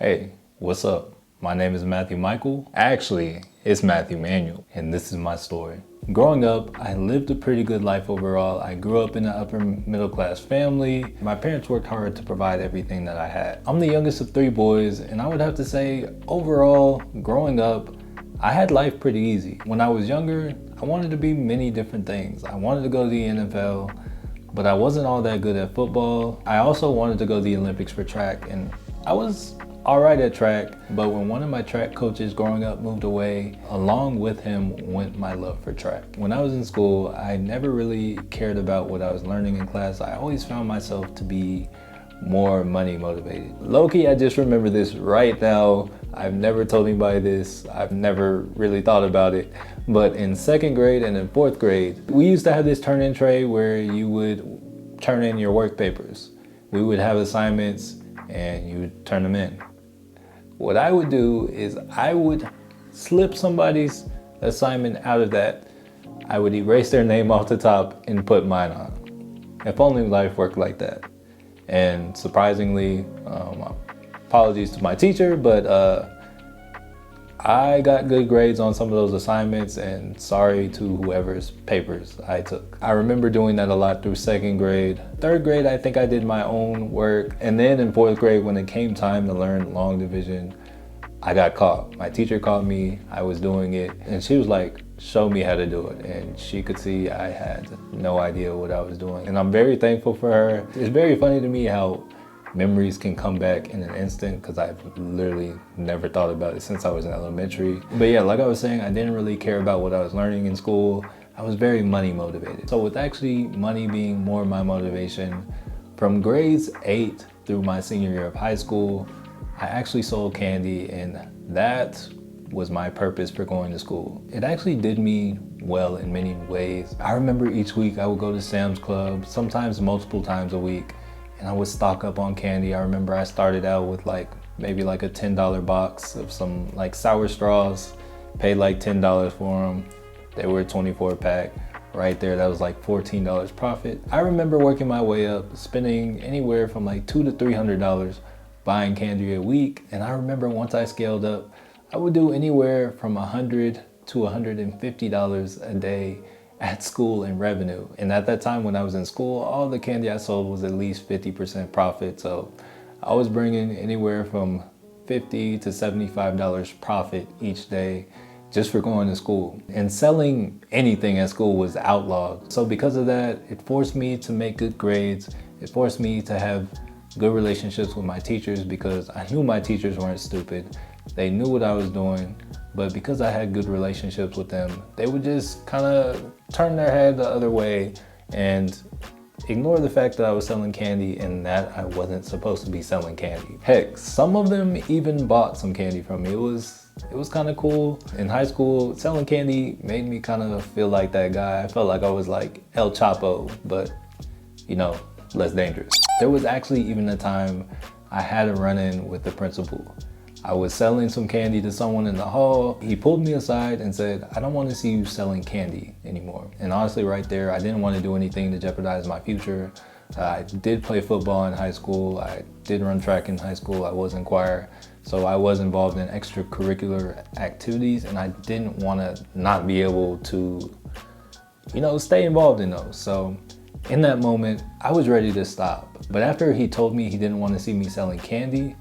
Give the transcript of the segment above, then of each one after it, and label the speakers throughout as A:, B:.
A: Hey, what's up? My name is Matthew Michael. Actually, it's Matthew Manuel, and this is my story. Growing up, I lived a pretty good life overall. I grew up in an upper middle class family. My parents worked hard to provide everything that I had. I'm the youngest of three boys, and I would have to say, overall, growing up, I had life pretty easy. When I was younger, I wanted to be many different things. I wanted to go to the NFL, but I wasn't all that good at football. I also wanted to go to the Olympics for track, and I was all right at track, but when one of my track coaches growing up moved away, along with him went my love for track. When I was in school, I never really cared about what I was learning in class. I always found myself to be more money motivated. Low-key, I just remember this right now. I've never told anybody this. I've never really thought about it. But in second grade and in fourth grade, we used to have this turn-in tray where you would turn in your work papers. We would have assignments and you would turn them in. What I would do is I would slip somebody's assignment out of that. I would erase their name off the top and put mine on. If only life worked like that. And surprisingly, apologies to my teacher, but I got good grades on some of those assignments, and sorry to whoever's papers I took. I remember doing that a lot through second grade. Third grade, I think I did my own work. And then in fourth grade, when it came time to learn long division, I got caught. My teacher caught me, I was doing it, and she was like, show me how to do it. And she could see I had no idea what I was doing. And I'm very thankful for her. It's very funny to me how memories can come back in an instant, because I've literally never thought about it since I was in elementary. But yeah, like I was saying, I didn't really care about what I was learning in school. I was very money motivated. So with actually money being more my motivation, from grades 8 through my senior year of high school, I actually sold candy, and that was my purpose for going to school. It actually did me well in many ways. I remember each week I would go to Sam's Club, sometimes multiple times a week, and I would stock up on candy. I remember I started out with maybe a $10 box of some sour straws, paid $10 for them. They were a 24 pack. Right there, that was $14 profit. I remember working my way up, spending anywhere from $200 to $300 buying candy a week. And I remember once I scaled up, I would do anywhere from $100 to $150 a day at school in revenue. And at that time when I was in school, all the candy I sold was at least 50% profit. So I was bringing anywhere from $50 to $75 profit each day just for going to school. And selling anything at school was outlawed. So because of that, it forced me to make good grades. It forced me to have good relationships with my teachers, because I knew my teachers weren't stupid. They knew what I was doing, but because I had good relationships with them, they would just kind of turn their head the other way and ignore the fact that I was selling candy and that I wasn't supposed to be selling candy. Heck, some of them even bought some candy from me. It was kind of cool. In high school, selling candy made me kind of feel like that guy. I felt like I was like El Chapo, but less dangerous. There was actually even a time I had a run-in with the principal. I was selling some candy to someone in the hall. He pulled me aside and said, I don't want to see you selling candy anymore. And honestly, right there, I didn't want to do anything to jeopardize my future. I did play football in high school. I did run track in high school. I was in choir. So I was involved in extracurricular activities, and I didn't want to not be able to, stay involved in those. So in that moment, I was ready to stop. But after he told me he didn't want to see me selling candy,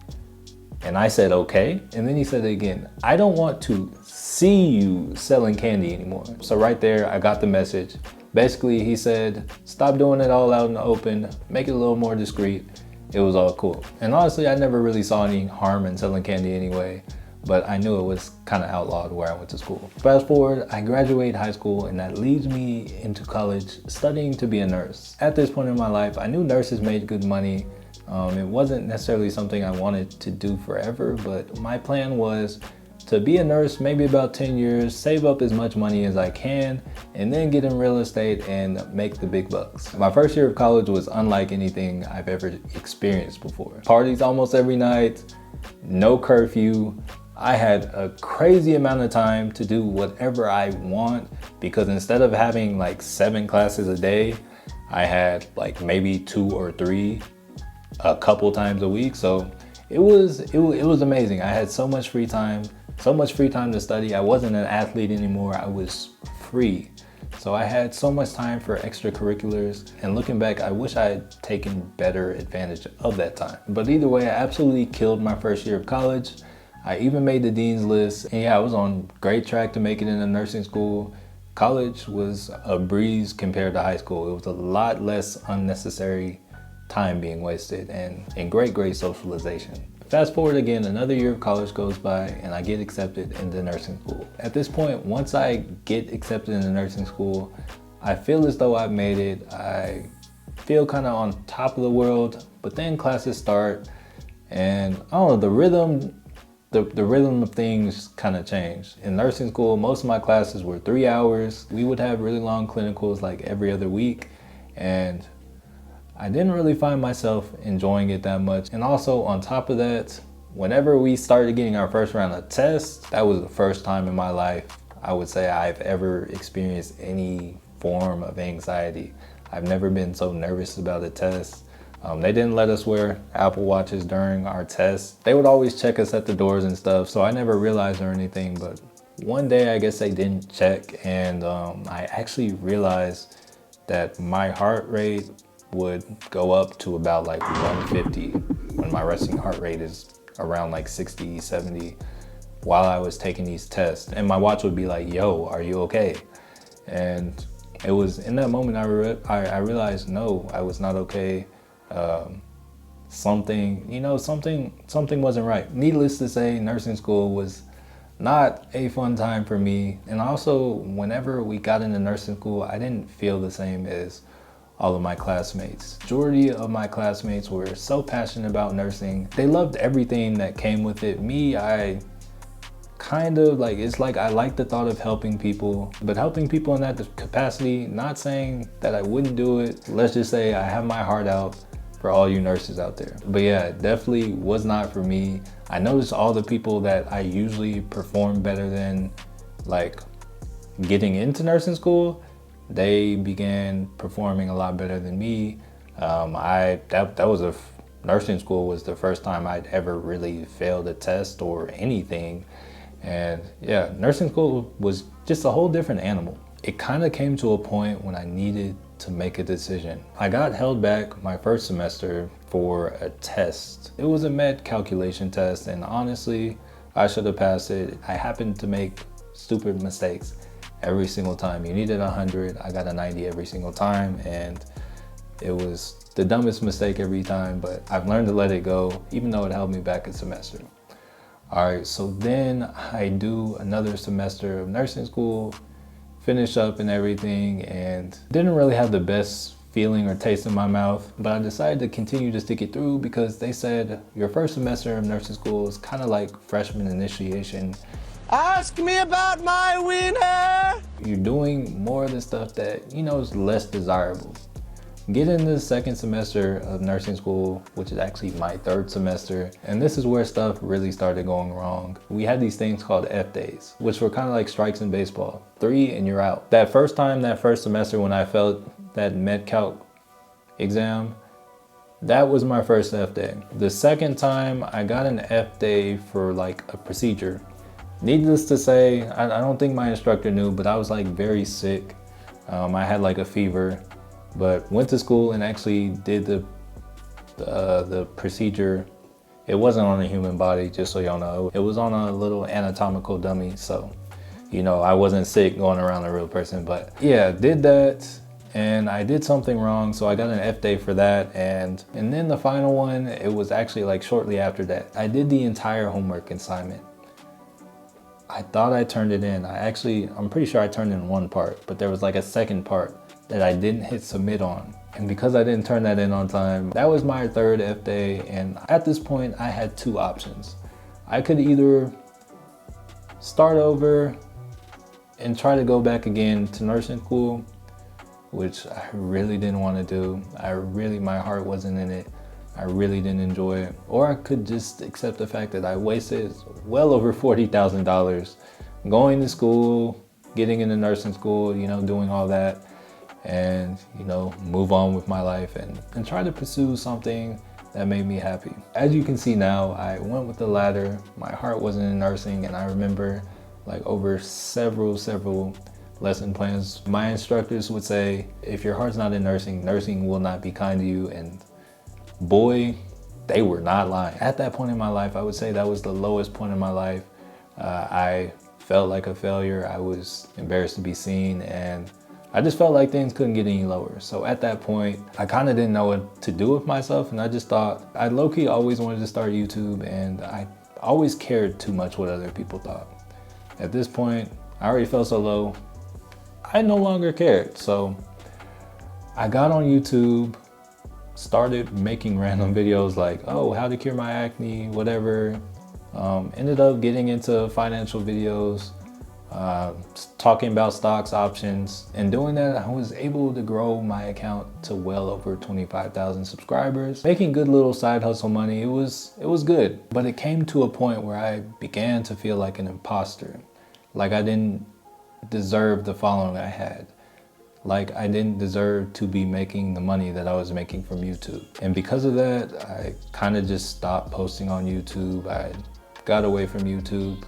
A: and I said, okay. And then he said again, I don't want to see you selling candy anymore. So right there, I got the message. Basically, he said, stop doing it all out in the open, make it a little more discreet. It was all cool. And honestly, I never really saw any harm in selling candy anyway, but I knew it was kind of outlawed where I went to school. Fast forward, I graduate high school, and that leads me into college studying to be a nurse. At this point in my life, I knew nurses made good money. It wasn't necessarily something I wanted to do forever, but my plan was to be a nurse maybe about 10 years, save up as much money as I can, and then get in real estate and make the big bucks. My first year of college was unlike anything I've ever experienced before. Parties almost every night, no curfew. I had a crazy amount of time to do whatever I want, because instead of having 7 classes a day, I had maybe 2 or 3 a couple times a week. So It was amazing. I had so much free time, to study. I wasn't an athlete anymore. I was free. So I had so much time for extracurriculars, and looking back, I wish I had taken better advantage of that time. But either way, I absolutely killed my first year of college. I even made the dean's list, and yeah, I was on great track to make it into nursing school. College was a breeze compared to high school. It was a lot less unnecessary time being wasted and great socialization. Fast forward again, another year of college goes by and I get accepted into nursing school. At this point, once I get accepted into nursing school, I feel as though I've made it. I feel kind of on top of the world, but then classes start and I don't know, the rhythm of things kind of changed. In nursing school, most of my classes were 3 hours. We would have really long clinicals like every other week, and I didn't really find myself enjoying it that much. And also on top of that, whenever we started getting our first round of tests, that was the first time in my life I would say I've ever experienced any form of anxiety. I've never been so nervous about a test. They didn't let us wear Apple Watches during our tests. They would always check us at the doors and stuff, so I never realized or anything, but one day I guess they didn't check, and I actually realized that my heart rate would go up to about like 150 when my resting heart rate is around like 60, 70 while I was taking these tests. And my watch would be like, yo, are you okay? And it was in that moment I realized, no, I was not okay. Something wasn't right. Needless to say, nursing school was not a fun time for me. And also, whenever we got into nursing school, I didn't feel the same as all of my classmates. Majority of my classmates were so passionate about nursing. They loved everything that came with it. Me, I kind of like, it's like I like the thought of helping people, but helping people in that capacity, not saying that I wouldn't do it. Let's just say I have my heart out for all you nurses out there. But yeah, it definitely was not for me. I noticed all the people that I usually perform better than, like getting into nursing school, they began performing a lot better than me. Nursing school was the first time I'd ever really failed a test or anything. And yeah, nursing school was just a whole different animal. It kind of came to a point when I needed to make a decision. I got held back my first semester for a test. It was a med calculation test, and honestly, I should have passed it. I happened to make stupid mistakes every single time. You needed 100, I got a 90 every single time, and it was the dumbest mistake every time, but I've learned to let it go, even though it held me back a semester. All right, so then I do another semester of nursing school, finish up and everything, and didn't really have the best feeling or taste in my mouth, but I decided to continue to stick it through because they said your first semester of nursing school is kind of like freshman initiation.
B: Ask me about my wiener!
A: You're doing more of the stuff that, is less desirable. Get into the second semester of nursing school, which is actually my third semester, and this is where stuff really started going wrong. We had these things called F days, which were kind of like strikes in baseball. 3 and you're out. That first semester when I felt that med calc exam, that was my first F day. The second time I got an F day for like a procedure. Needless to say, I don't think my instructor knew, but I was like very sick. I had like a fever, but went to school and actually did the procedure. It wasn't on a human body, just so y'all know. It was on a little anatomical dummy, so I wasn't sick going around a real person. But yeah, did that, and I did something wrong, so I got an F day for that. And then the final one, it was actually like shortly after that. I did the entire homework assignment. I thought I turned it in. I'm pretty sure I turned in one part, but there was like a second part that I didn't hit submit on. And because I didn't turn that in on time, that was my third F day. And at this point, I had two options. I could either start over and try to go back again to nursing school, which I really didn't want to do. My heart wasn't in it. I really didn't enjoy it. Or I could just accept the fact that I wasted well over $40,000 going to school, getting into nursing school, doing all that, and move on with my life and try to pursue something that made me happy. As you can see now, I went with the latter. My heart wasn't in nursing, and I remember like over several lesson plans, my instructors would say, if your heart's not in nursing, nursing will not be kind to you. And boy, they were not lying. At that point in my life, I would say that was the lowest point in my life. I felt like a failure. I was embarrassed to be seen, and I just felt like things couldn't get any lower. So at that point, I kind of didn't know what to do with myself, and I just thought, I low-key always wanted to start YouTube, and I always cared too much what other people thought. At this point, I already felt so low, I no longer cared. So I got on YouTube, started making random videos like, oh, how to cure my acne, whatever. Ended up getting into financial videos, talking about stocks, options, and doing that, I was able to grow my account to well over 25,000 subscribers, making good little side hustle money. It was good, but it came to a point where I began to feel like an imposter, like I didn't deserve the following I had. Like I didn't deserve to be making the money that I was making from YouTube. And because of that, I kind of just stopped posting on YouTube. I got away from YouTube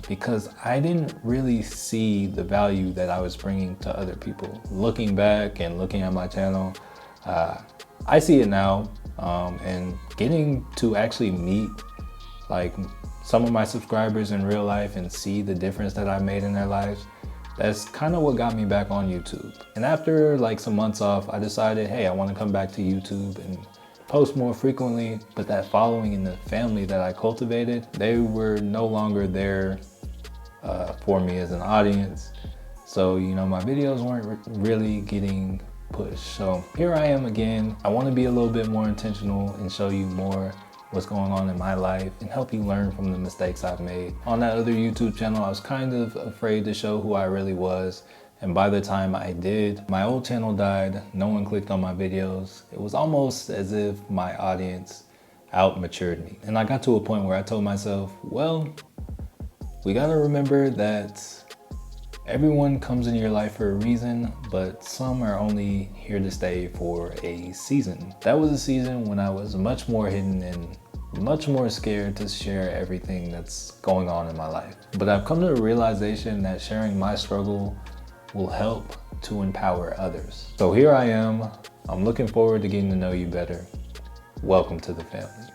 A: because I didn't really see the value that I was bringing to other people. Looking back and looking at my channel, I see it now, and getting to actually meet like some of my subscribers in real life and see the difference that I made in their lives, that's kind of what got me back on YouTube. And after like some months off, I decided, hey, I want to come back to YouTube and post more frequently. But that following and the family that I cultivated, they were no longer there for me as an audience. So, you know, my videos weren't really getting pushed. So here I am again. I want to be a little bit more intentional and show you more what's going on in my life and help you learn from the mistakes I've made. On that other YouTube channel, I was kind of afraid to show who I really was. And by the time I did, my old channel died. No one clicked on my videos. It was almost as if my audience out-matured me. And I got to a point where I told myself, well, we gotta remember that everyone comes in your life for a reason, but some are only here to stay for a season. That was a season when I was much more hidden and much more scared to share everything that's going on in my life. But I've come to the realization that sharing my struggle will help to empower others. So here I am. I'm looking forward to getting to know you better. Welcome to the family.